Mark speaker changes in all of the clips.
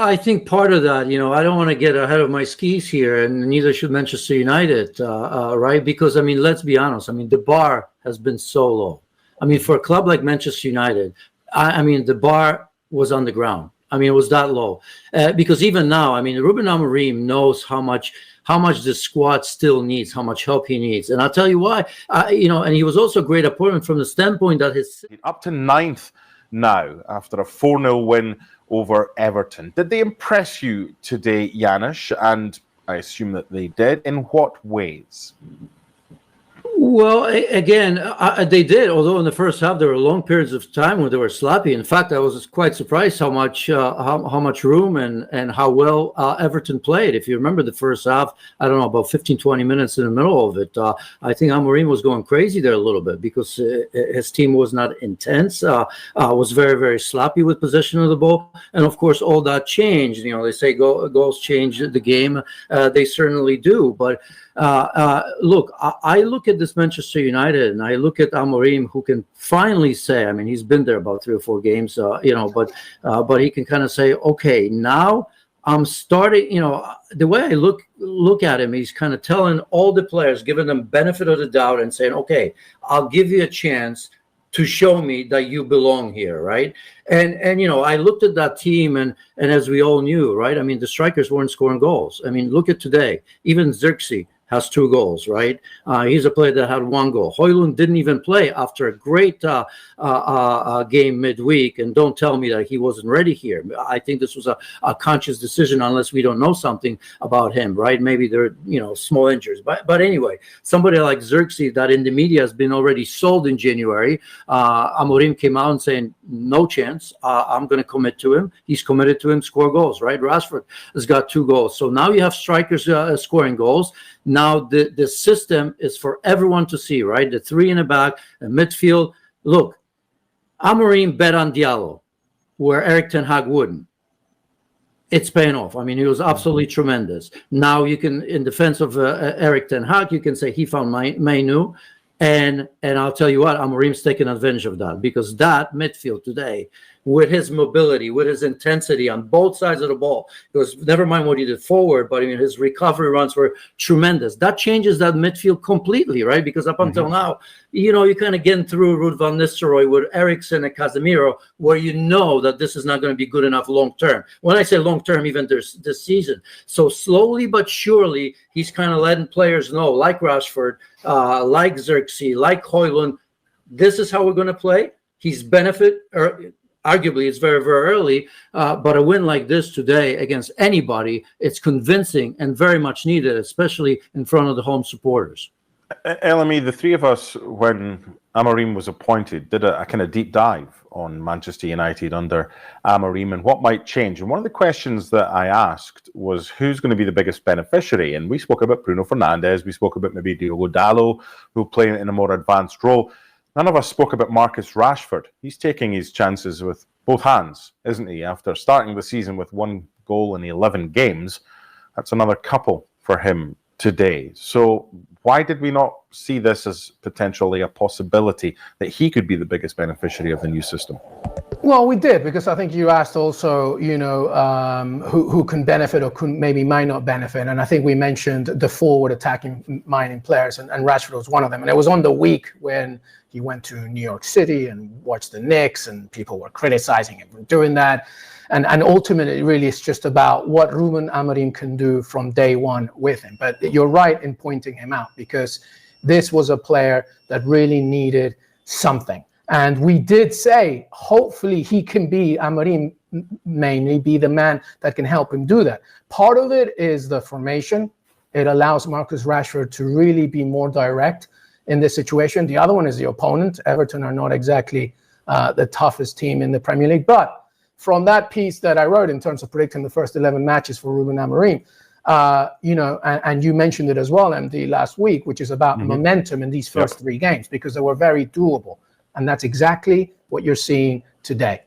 Speaker 1: I think part of that, I don't want to get ahead of my skis here, and neither should Manchester United, right? Because, I mean, let's be honest. I mean, the bar has been so low. I mean, for a club like Manchester United, I mean, the bar was on the ground. I mean, it was that low. Because even now, I mean, Ruben Amorim knows how much the squad still needs, how much help he needs. And I'll tell you why, and he was also a great opponent from the standpoint that his...
Speaker 2: Up to ninth now after a 4-0 win over Everton. Did they impress you today, Janusz? And I assume that they did. In what ways?
Speaker 1: Well, again, they did. Although in the first half there were long periods of time when they were sloppy. In fact, I was quite surprised how much room and how well Everton played. If you remember the first half, I don't know, about 15, 20 minutes in the middle of it, I think Amorim was going crazy there a little bit because his team was not intense, was very, very sloppy with possession of the ball, and of course all that changed. They say goals change the game. They certainly do, but. Look, I look at this Manchester United and I look at Amorim, who can finally say, I mean, he's been there about 3 or 4 games, but he can kind of say, okay, now I'm starting, the way I look at him, he's kind of telling all the players, giving them benefit of the doubt and saying, okay, I'll give you a chance to show me that you belong here, right? And I looked at that team, and as we all knew, right? I mean, the strikers weren't scoring goals. I mean, look at today. Even Xerxes has 2 goals, right? He's a player that had 1 goal. Højlund didn't even play after a great game midweek, and don't tell me that he wasn't ready here. I think this was a conscious decision, unless we don't know something about him, right? Maybe there are, small injuries. But anyway, somebody like Xerxes that in the media has been already sold in January, Amorim came out and saying, no chance, I'm going to commit to him. He's committed to him, score goals, right? Rashford has got 2 goals. So now you have strikers scoring goals. Now the system is for everyone to see, right? The 3 in the back, the midfield. Look, Amorim bet on Diallo, where Erik ten Hag wouldn't. It's paying off. I mean, he was absolutely tremendous. Now you can, in defense of Erik ten Hag, you can say he found Mainu. And I'll tell you what, Amorim's taking advantage of that, because that midfield today, with his mobility, with his intensity on both sides of the ball, because never mind what he did forward, but I mean, his recovery runs were tremendous. That changes that midfield completely, right? Because up until now, you're kind of getting through Ruud van Nistelrooy with Eriksen and Casemiro, where you know that this is not going to be good enough long term. When I say long term, even this season. So slowly but surely, he's kind of letting players know, like Rashford, like Xerxes, like Højlund, this is how we're going to play. He's arguably it's very, very early, but a win like this today against anybody, it's convincing and very much needed, especially in front of the home supporters.
Speaker 2: Elemi, the 3 of us, when Amorim was appointed, did a kind of deep dive on Manchester United under Amorim and what might change. And one of the questions that I asked was, who's going to be the biggest beneficiary? And we spoke about Bruno Fernandes, we spoke about maybe Diogo Dalot, who play in a more advanced role. None of us spoke about Marcus Rashford. He's taking his chances with both hands, isn't he? After starting the season with 1 goal in 11 games, that's another couple for him today. So why did we not see this as potentially a possibility that he could be the biggest beneficiary of the new system?
Speaker 3: Well, we did, because I think you asked also, who can benefit or maybe might not benefit. And I think we mentioned the forward attacking minded players, and Rashford was one of them. And it was on the week when he went to New York City and watched the Knicks, and people were criticizing him for doing that. And ultimately, it really is just about what Ruben Amorim can do from day one with him. But you're right in pointing him out, because this was a player that really needed something. And we did say, hopefully he can be, Amorim mainly, be the man that can help him do that. Part of it is the formation. It allows Marcus Rashford to really be more direct in this situation. The other one is the opponent. Everton are not exactly the toughest team in the Premier League. But from that piece that I wrote in terms of predicting the first 11 matches for Ruben Amorim, and you mentioned it as well, MD, last week, which is about momentum in these first 3 games, because they were very doable. And that's exactly what you're seeing today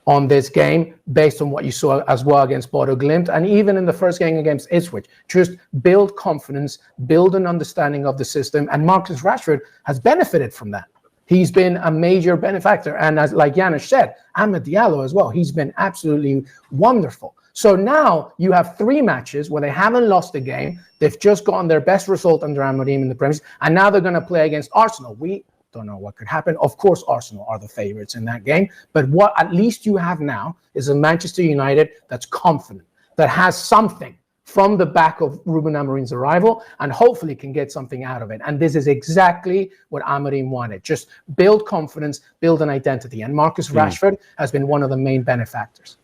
Speaker 3: on this game, based on what you saw as well against Bodo Glimt, and even in the first game against Ipswich. Just build confidence, build an understanding of the system, and Marcus Rashford has benefited from that. He's been a major benefactor, and as like Janusz said, Amad Diallo as well. He's been absolutely wonderful. So now you have 3 matches where they haven't lost a game. They've just gotten their best result under Amorim in the Premier League, and now they're going to play against Arsenal. We don't know what could happen. Of course, Arsenal are the favorites in that game, but what at least you have now is a Manchester United that's confident, that has something from the back of Ruben Amorim's arrival, and hopefully can get something out of it. And this is exactly what Amorim wanted. Just build confidence, build an identity. And Marcus Rashford has been one of the main benefactors.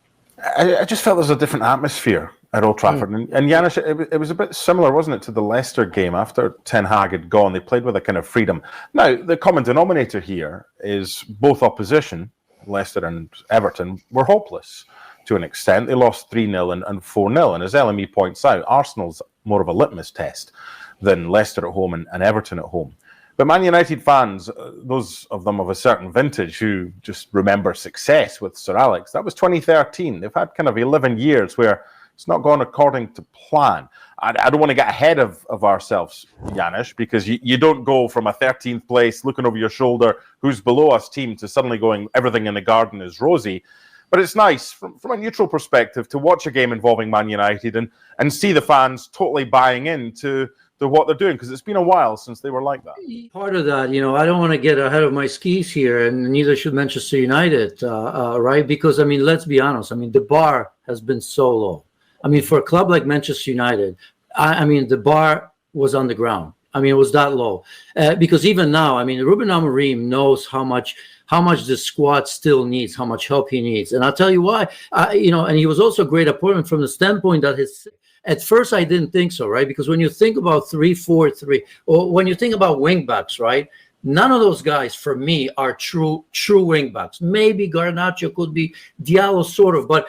Speaker 2: I just felt there's a different atmosphere at Old Trafford. And Janusz, it was a bit similar, wasn't it, to the Leicester game after Ten Hag had gone. They played with a kind of freedom. Now, the common denominator here is both opposition, Leicester and Everton, were hopeless to an extent. They lost 3-0 and 4-0. And as LME points out, Arsenal's more of a litmus test than Leicester at home and Everton at home. But Man United fans, those of them of a certain vintage who just remember success with Sir Alex, that was 2013. They've had kind of 11 years where it's not gone according to plan. I don't want to get ahead of ourselves, Janusz, because you don't go from a 13th place, looking over your shoulder, who's below us team, to suddenly going, everything in the garden is rosy. But it's nice, from a neutral perspective, to watch a game involving Man United and see the fans totally buying into what they're doing, because it's been a while since they were like that.
Speaker 1: Part of that, I don't want to get ahead of my skis here, and neither should Manchester United, right? Because, let's be honest. The bar has been so low. For a club like Manchester United, the bar was on the ground. It was that low. Because even now, Ruben Amorim knows how much the squad still needs, how much help he needs. And I'll tell you why. And he was also a great appointment from the standpoint that at first I didn't think so, right? Because when you think about 3-4-3, or when you think about wing backs, right? None of those guys, for me, are true wing backs. Maybe Garnacho could be, Diallo sort of, but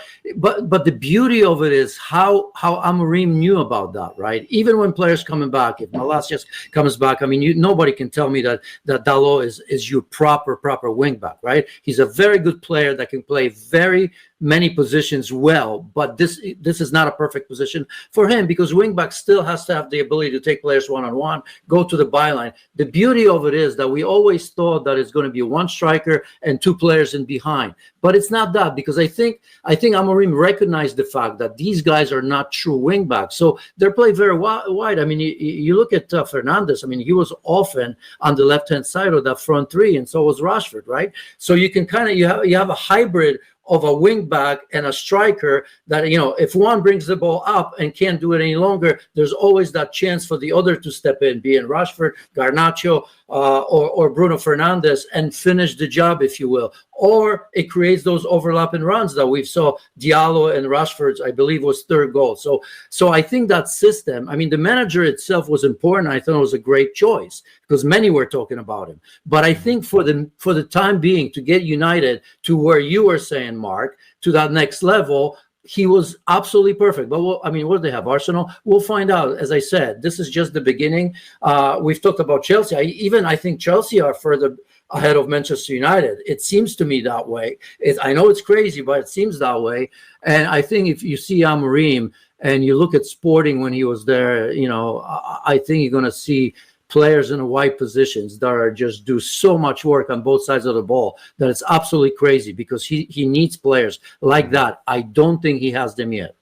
Speaker 1: the beauty of it is how Amorim knew about that, right? Even when players coming back, if Malacias comes back, nobody can tell me that Diallo is your proper wing back, right? He's a very good player that can play very many positions well, but this is not a perfect position for him, because wingback still has to have the ability to take players one-on-one, go to the byline. The beauty of it is that we always thought that it's going to be one striker and 2 players in behind, but it's not that, because I think Amorim recognized the fact that these guys are not true wingbacks, so they're played very wide. You look at Fernandes. He was often on the left-hand side of that front 3, and so was Rashford, right? So you can you have a hybrid of a wing back and a striker that, if one brings the ball up and can't do it any longer, there's always that chance for the other to step in, being Rashford, Garnacho, or Bruno Fernandes, and finish the job, if you will. Or it creates those overlapping runs that we saw Diallo and Rashford's, I believe, was 3rd goal. So I think that system, the manager itself was important. I thought it was a great choice because many were talking about him. But I think for the time being, to get United to where you were saying, Mark, to that next level, he was absolutely perfect. But what do they have? Arsenal? We'll find out. As I said, this is just the beginning. We've talked about Chelsea. I think Chelsea are further ahead of Manchester United. It seems to me that way. I know it's crazy, but it seems that way. And I think if you see Amorim and you look at Sporting when he was there, I think you're going to see players in the wide positions that are just do so much work on both sides of the ball that it's absolutely crazy, because he needs players like that. I don't think he has them yet.